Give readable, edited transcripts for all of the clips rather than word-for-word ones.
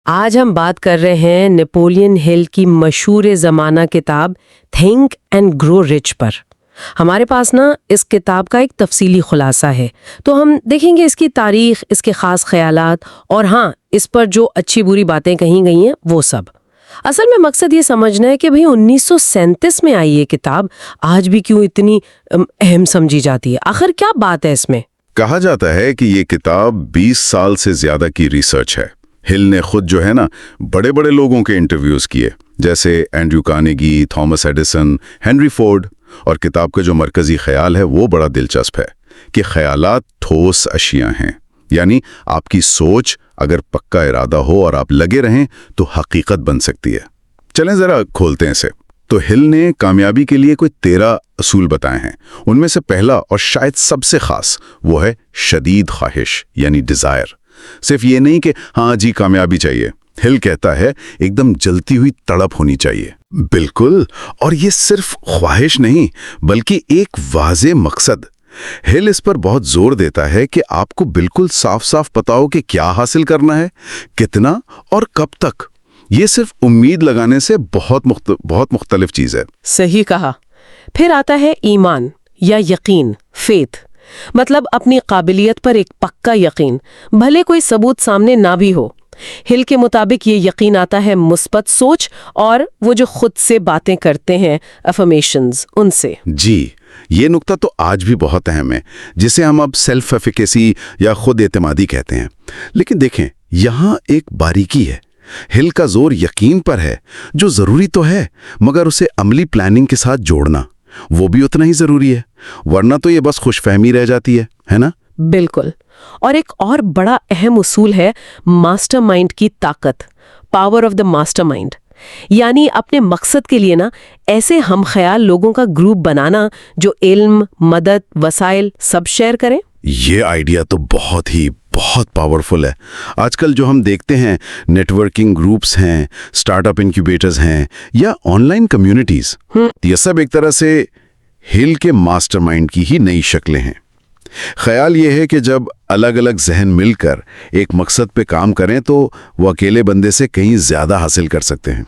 آج ہم بات کر رہے ہیں نیپولین ہل کی مشہور زمانہ کتاب تھنک اینڈ گرو رچ پر۔ ہمارے پاس نا اس کتاب کا ایک تفصیلی خلاصہ ہے، تو ہم دیکھیں گے اس کی تاریخ، اس کے خاص خیالات اور ہاں اس پر جو اچھی بری باتیں کہی گئی ہیں وہ سب۔ اصل میں مقصد یہ سمجھنا ہے کہ بھئی 1937 میں آئی یہ کتاب آج بھی کیوں اتنی اہم سمجھی جاتی ہے، آخر کیا بات ہے اس میں؟ کہا جاتا ہے کہ یہ کتاب 20 سال سے زیادہ کی ریسرچ ہے۔ ہل نے خود جو ہے نا بڑے بڑے لوگوں کے انٹرویوز کیے، جیسے Andrew Carnegie, Thomas Edison, Henry Ford, اور کتاب کا جو مرکزی خیال ہے وہ بڑا دلچسپ ہے کہ خیالات ٹھوس اشیاء ہیں، یعنی آپ کی سوچ اگر پکا ارادہ ہو اور آپ لگے رہیں تو حقیقت بن سکتی ہے۔ چلیں ذرا کھولتے ہیں اسے۔ تو ہل نے کامیابی کے لیے کوئی 13 اصول بتائے ہیں۔ ان میں سے پہلا اور شاید سب سے خاص وہ ہے شدید خواہش، یعنی ڈیزائر۔ صرف یہ نہیں کہ ہاں جی کامیابی چاہیے، ہل کہتا ہے ایک دم جلتی ہوئی تڑپ ہونی چاہیے۔ بالکل، اور یہ صرف خواہش نہیں بلکہ ایک واضح مقصد۔ ہل اس پر بہت زور دیتا ہے کہ آپ کو بالکل صاف صاف پتا ہو کہ کیا حاصل کرنا ہے، کتنا اور کب تک۔ یہ صرف امید لگانے سے بہت مختلف چیز ہے۔ صحیح کہا۔ پھر آتا ہے ایمان یا یقین، فیتھ، مطلب اپنی قابلیت پر ایک پکا یقین، بھلے کوئی ثبوت سامنے نہ بھی ہو۔ ہل کے مطابق یہ یقین آتا ہے مثبت سوچ اور وہ جو خود سے باتیں کرتے ہیں افرمیشنز، ان سے۔ جی، یہ نقطہ تو آج بھی بہت اہم ہے، جسے ہم اب سیلف ایفیکیسی یا خود اعتمادی کہتے ہیں۔ لیکن دیکھیں، یہاں ایک باریکی ہے۔ ہل کا زور یقین پر ہے، جو ضروری تو ہے، مگر اسے عملی پلاننگ کے ساتھ جوڑنا وہ بھی اتنا ہی ضروری ہے، ورنہ تو یہ بس خوش فہمی رہ جاتی ہے نا؟ بالکل۔ اور ایک اور بڑا اہم اصول ہے ماسٹر مائنڈ کی طاقت، power of the master mind, یعنی اپنے مقصد کے لیے نا ایسے ہم خیال لوگوں کا گروپ بنانا جو علم، مدد، وسائل سب شیئر کریں۔ یہ آئیڈیا تو بہت پاورفل ہے۔ آج کل جو ہم دیکھتے ہیں نیٹ ورکنگ گروپس ہیں، سٹارٹ اپ انکیوبیٹرز ہیں یا آن لائن کمیونٹیز، یہ سب ایک طرح سے ہل کے ماسٹر مائنڈ کی ہی نئی شکلیں ہیں۔ خیال یہ ہے کہ جب الگ الگ ذہن مل کر ایک مقصد پہ کام کریں تو وہ اکیلے بندے سے کہیں زیادہ حاصل کر سکتے ہیں۔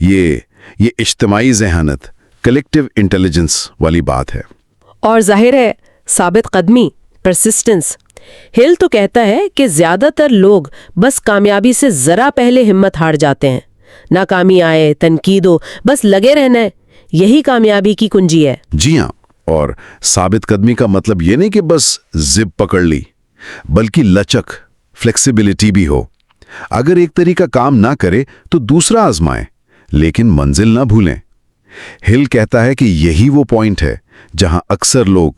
یہ اجتماعی ذہانت، کلیکٹیو انٹیلیجنس والی بات ہے۔ اور ظاہر ہے ثابت قدمی، پرسسٹنس۔ ہل تو کہتا ہے کہ زیادہ تر لوگ بس کامیابی سے ذرا پہلے ہمت ہار جاتے ہیں، ناکامی آئے، تنقید ہو، بس لگے رہنا ہے، یہی کامیابی کی کنجی ہے۔ جی ہاں، اور ثابت قدمی کا مطلب یہ نہیں کہ بس زب پکڑ لی، بلکہ لچک، فلیکسیبلٹی بھی ہو۔ اگر ایک طریقہ کام نہ کرے تو دوسرا آزمائیں، لیکن منزل نہ بھولیں۔ ہل کہتا ہے کہ یہی وہ پوائنٹ ہے جہاں اکثر لوگ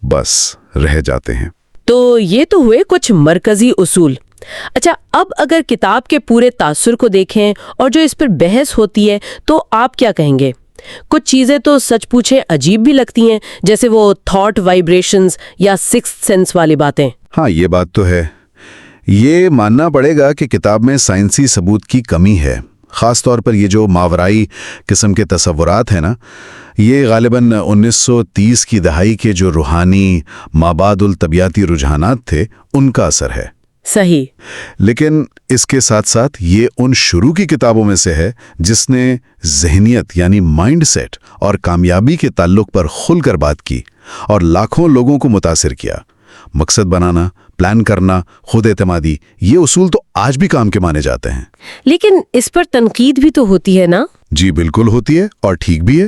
بس رہ جاتے ہیں۔ تو یہ تو ہوئے کچھ مرکزی اصول۔ اچھا، اب اگر کتاب کے پورے تاثر کو دیکھیں اور جو اس پر بحث ہوتی ہے تو آپ کیا کہیں گے؟ کچھ چیزیں تو سچ پوچھے عجیب بھی لگتی ہیں، جیسے وہ تھاٹ وائبریشنز یا سکس سینس والی باتیں۔ ہاں، یہ بات تو ہے۔ یہ ماننا پڑے گا کہ کتاب میں سائنسی ثبوت کی کمی ہے، خاص طور پر یہ جو ماورائی قسم کے تصورات ہیں نا، یہ غالباً 1930 کی دہائی کے جو روحانی مابعد الطبیعتی رجحانات تھے ان کا اثر ہے۔ صحیح۔ لیکن اس کے ساتھ ساتھ یہ ان شروع کی کتابوں میں سے ہے جس نے ذہنیت یعنی مائنڈ سیٹ اور کامیابی کے تعلق پر کھل کر بات کی اور لاکھوں لوگوں کو متاثر کیا۔ مقصد بنانا، پلان کرنا، خود اعتمادی، یہ اصول تو آج بھی کام کے مانے جاتے ہیں۔ لیکن اس پر تنقید بھی تو ہوتی ہے نا؟ جی بالکل ہوتی ہے، اور ٹھیک بھی ہے۔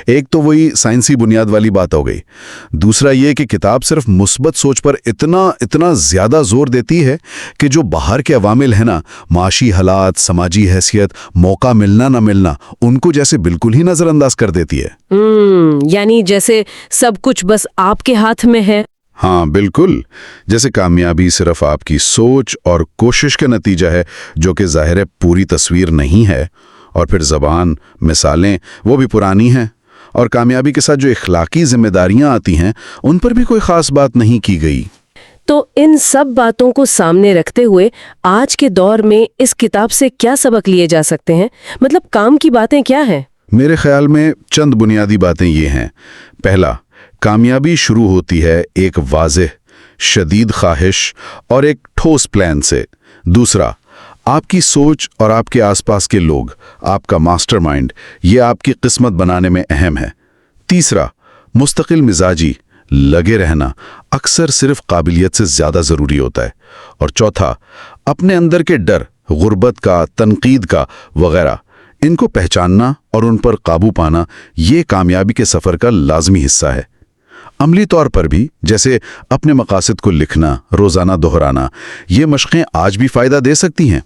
ایک تو وہی سائنسی بنیاد والی بات ہو گئی، دوسرا یہ کہ کتاب صرف مثبت سوچ پر اتنا زیادہ زور دیتی ہے کہ جو باہر کے عوامل ہیں نا، معاشی حالات، سماجی حیثیت، موقع ملنا نہ ملنا، ان کو جیسے بالکل ہی نظر انداز کر دیتی ہے۔ یعنی جیسے سب کچھ بس آپ کے ہاتھ میں ہے۔ ہاں بالکل، جیسے کامیابی صرف آپ کی سوچ اور کوشش کا نتیجہ ہے، جو کہ ظاہر ہے پوری تصویر نہیں ہے۔ اور پھر زبان، مثالیں وہ بھی پرانی ہیں، اور کامیابی کے ساتھ جو اخلاقی ذمہ داریاں آتی ہیں ان پر بھی کوئی خاص بات نہیں کی گئی۔ تو ان سب باتوں کو سامنے رکھتے ہوئے آج کے دور میں اس کتاب سے کیا سبق لیے جا سکتے ہیں؟ مطلب کام کی باتیں کیا ہیں؟ میرے خیال میں چند بنیادی باتیں یہ ہیں۔ پہلا، کامیابی شروع ہوتی ہے ایک واضح، شدید خواہش اور ایک ٹھوس پلان سے۔ دوسرا، آپ کی سوچ اور آپ کے آس پاس کے لوگ، آپ کا ماسٹر مائنڈ، یہ آپ کی قسمت بنانے میں اہم ہے۔ تیسرا، مستقل مزاجی، لگے رہنا اکثر صرف قابلیت سے زیادہ ضروری ہوتا ہے۔ اور چوتھا، اپنے اندر کے ڈر، غربت کا، تنقید کا وغیرہ، ان کو پہچاننا اور ان پر قابو پانا یہ کامیابی کے سفر کا لازمی حصہ ہے۔ عملی طور پر بھی، جیسے اپنے مقاصد کو لکھنا، روزانہ دہرانا، یہ مشقیں آج بھی فائدہ دے سکتی ہیں۔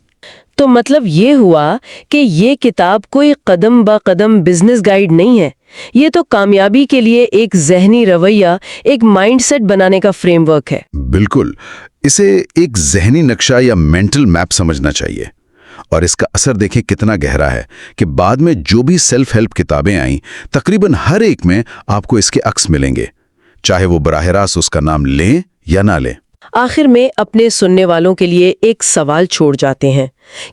تو مطلب یہ ہوا کہ یہ کتاب کوئی قدم با قدم بزنس گائیڈ نہیں ہے، یہ تو کامیابی کے لیے ایک ذہنی رویہ، ایک مائنڈ سیٹ بنانے کا فریم ورک ہے۔ بالکل، اسے ایک ذہنی نقشہ یا مینٹل میپ سمجھنا چاہیے۔ اور اس کا اثر دیکھیں کتنا گہرا ہے کہ بعد میں جو بھی سیلف ہیلپ کتابیں آئیں، تقریباً ہر ایک میں آپ کو اس کے عکس ملیں گے، چاہے وہ براہ راست اس کا نام لیں یا نہ لیں۔ آخر میں اپنے سننے والوں کے لیے ایک سوال چھوڑ جاتے ہیں،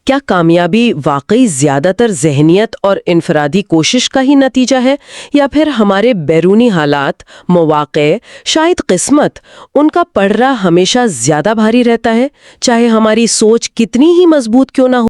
کیا کامیابی واقعی زیادہ تر ذہنیت اور انفرادی کوشش کا ہی نتیجہ ہے، یا پھر ہمارے بیرونی حالات، مواقع، شاید قسمت، ان کا پڑھرا ہمیشہ زیادہ بھاری رہتا ہے، چاہے ہماری سوچ کتنی ہی مضبوط کیوں نہ ہو؟